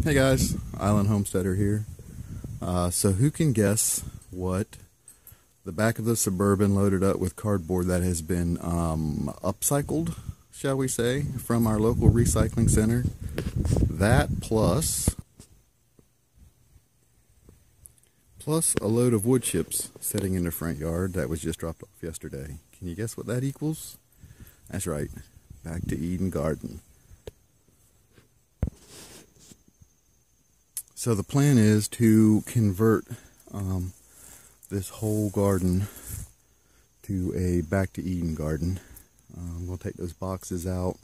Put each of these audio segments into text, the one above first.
Hey guys, Island Homesteader here. So who can guess what the back of the Suburban loaded up with cardboard that has been upcycled, shall we say, from our local recycling center? That plus a load of wood chips sitting in the front yard that was just dropped off yesterday. Can you guess what that equals? That's right, Back to Eden Garden. So the plan is to convert this whole garden to a Back to Eden garden. I'm going to take those boxes out,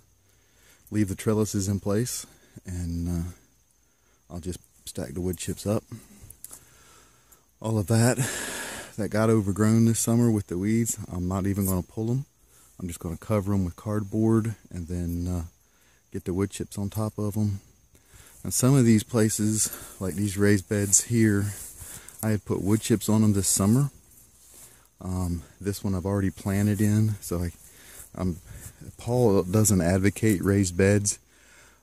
leave the trellises in place, and I'll just stack the wood chips up. All of that got overgrown this summer with the weeds, I'm not even going to pull them. I'm just going to cover them with cardboard and then get the wood chips on top of them. And some of these places, like these raised beds here, I had put wood chips on them this summer. This one I've already planted in, so Paul doesn't advocate raised beds,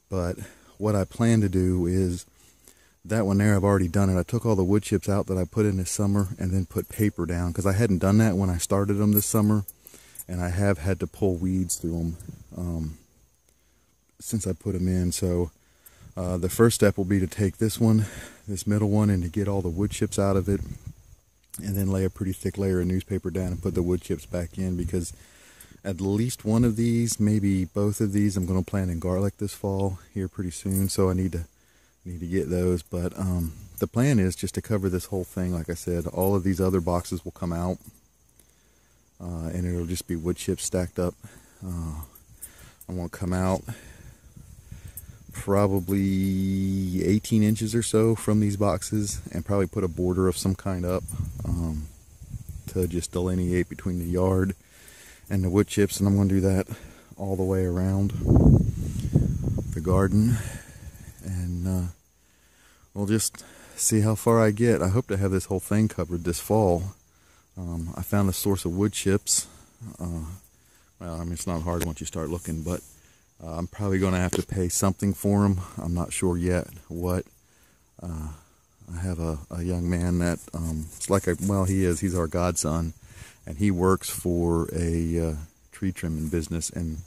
but what I plan to do is, that one there I've already done it. I took all the wood chips out that I put in this summer and then put paper down, because I hadn't done that when I started them this summer, and I have had to pull weeds through them since I put them in. So the first step will be to take this middle one, and to get all the wood chips out of it, and then lay a pretty thick layer of newspaper down and put the wood chips back in, because at least one of these, maybe both of these, I'm going to plant in garlic this fall here pretty soon, so I need to get those. But the plan is just to cover this whole thing. Like I said, all of these other boxes will come out, and it'll just be wood chips stacked up. I want to come out probably 18 inches or so from these boxes, and probably put a border of some kind up to just delineate between the yard and the wood chips. And I'm going to do that all the way around the garden, and we'll just see how far I get. I hope to have this whole thing covered this fall. I found a source of wood chips. Well, I mean, it's not hard once you start looking, but I'm probably going to have to pay something for them. I'm not sure yet what. I have a young man that, he's our godson, and he works for a tree trimming business, and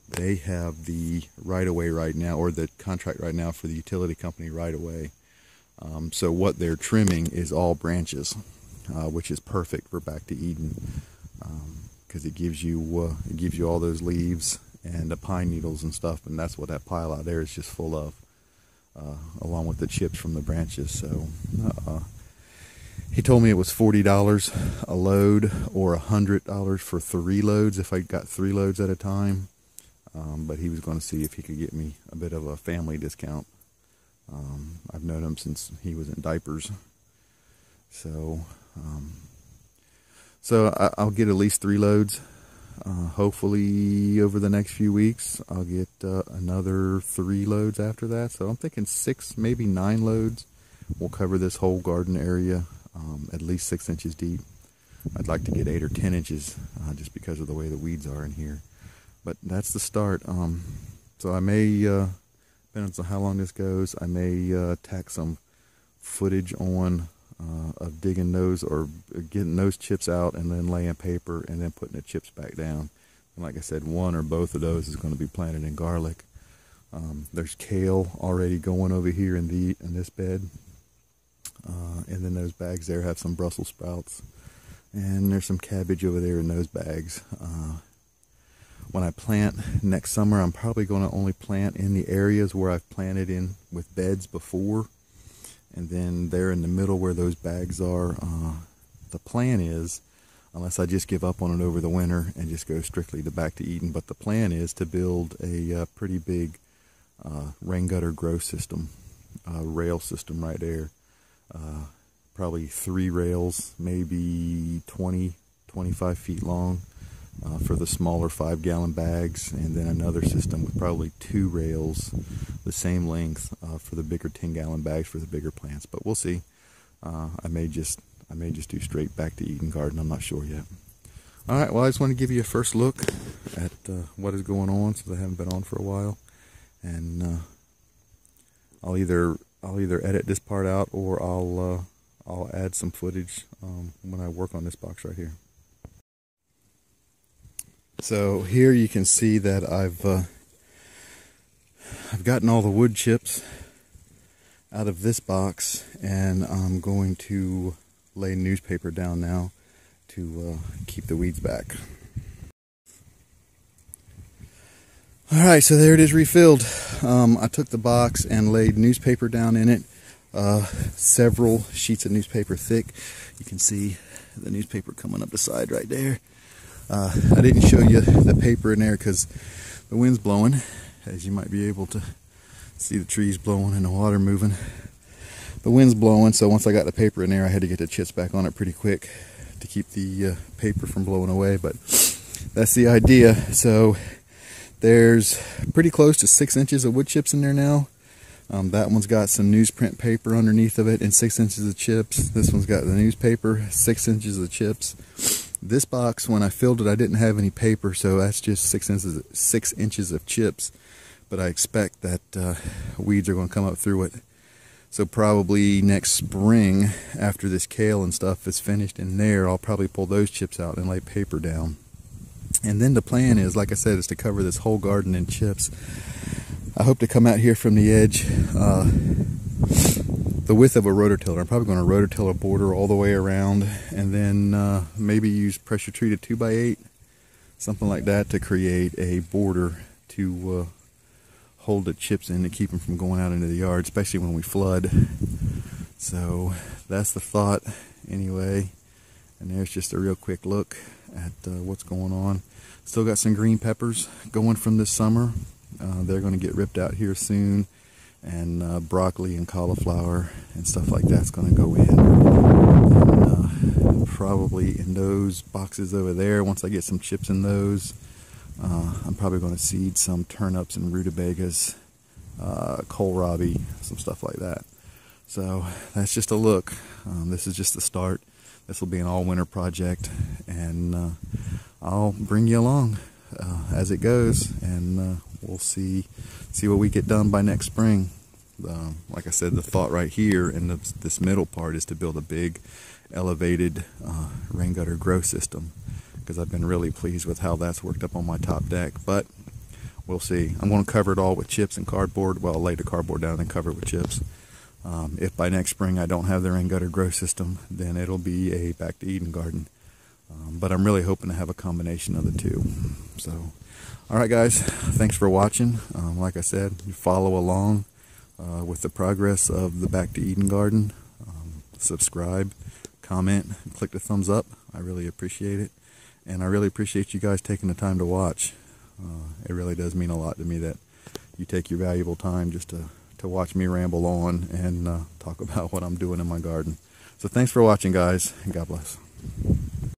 they have the right-of-way right now, or the contract right now for the utility company right-of-way. So what they're trimming is all branches, which is perfect for Back to Eden, because it gives you all those leaves and the pine needles and stuff, and that's what that pile out there is just full of, along with the chips from the branches. So he told me it was $40 a load, or $100 for 3 loads if I got 3 loads at a time. But he was going to see if he could get me a bit of a family discount. I've known him since he was in diapers. So I'll get at least 3 loads. Hopefully over the next few weeks I'll get another 3 loads after that. So I'm thinking 6, maybe 9 loads will cover this whole garden area, at least 6 inches deep. I'd like to get 8 or 10 inches just because of the way the weeds are in here. But that's the start. So I may, depending on how long this goes, I may tack some footage on of digging those, or getting those chips out and then laying paper and then putting the chips back down. And like I said, one or both of those is going to be planted in garlic. There's kale already going over here in this bed, and then those bags there have some Brussels sprouts, and there's some cabbage over there in those bags. When I plant next summer, I'm probably going to only plant in the areas where I've planted in with beds before. And then there in the middle where those bags are, the plan is, unless I just give up on it over the winter and just go strictly to Back to Eden, but the plan is to build a pretty big rain gutter grow system, rail system right there. Probably 3 rails, maybe 20-25 feet long. For the smaller 5-gallon bags, and then another system with probably 2 rails the same length for the bigger 10-gallon bags for the bigger plants. But we'll see. I may just do straight Back to Eden garden. I'm not sure yet. All right, well, I just want to give you a first look at what is going on, since I haven't been on for a while. And I'll either I'll either edit this part out or I'll add some footage when I work on this box right here. So here you can see that I've gotten all the wood chips out of this box, and I'm going to lay newspaper down now to keep the weeds back. Alright, so there it is refilled. I took the box and laid newspaper down in it, several sheets of newspaper thick. You can see the newspaper coming up the side right there. I didn't show you the paper in there because the wind's blowing, as you might be able to see the trees blowing and the water moving. The wind's blowing, so once I got the paper in there, I had to get the chips back on it pretty quick to keep the paper from blowing away, but that's the idea. So there's pretty close to 6 inches of wood chips in there now. That one's got some newsprint paper underneath of it and 6 inches of chips. This one's got the newspaper, 6 inches of chips. This box, when I filled it, I didn't have any paper, so that's just 6 inches of chips. But I expect that weeds are going to come up through it. So probably next spring, after this kale and stuff is finished in there, I'll probably pull those chips out and lay paper down. And then the plan is, like I said, is to cover this whole garden in chips. I hope to come out here from the edge, the width of a rototiller. I'm probably going to rototiller border all the way around, and then maybe use pressure treated 2x8, something like that, to create a border to hold the chips in to keep them from going out into the yard, especially when we flood. So that's the thought anyway. And there's just a real quick look at what's going on. Still got some green peppers going from this summer. They're going to get ripped out here soon, and broccoli and cauliflower and stuff like that's going to go in. And probably in those boxes over there, once I get some chips in those, I'm probably going to seed some turnips and rutabagas, kohlrabi, some stuff like that. So that's just a look. This is just the start. This will be an all-winter project, and I'll bring you along as it goes, and we'll see what we get done by next spring. Like I said, the thought right here in this middle part is to build a big elevated rain gutter grow system, because I've been really pleased with how that's worked up on my top deck. But we'll see. I'm going to cover it all with chips and cardboard. Well, I'll lay the cardboard down and cover it with chips. If by next spring I don't have the rain gutter grow system, then it'll be a back to Eden garden. But I'm really hoping to have a combination of the two. So, alright guys, thanks for watching. Like I said, you follow along with the progress of the Back to Eden garden. Subscribe, comment, and click the thumbs up. I really appreciate it. And I really appreciate you guys taking the time to watch. It really does mean a lot to me that you take your valuable time just to watch me ramble on and talk about what I'm doing in my garden. So thanks for watching, guys, and God bless.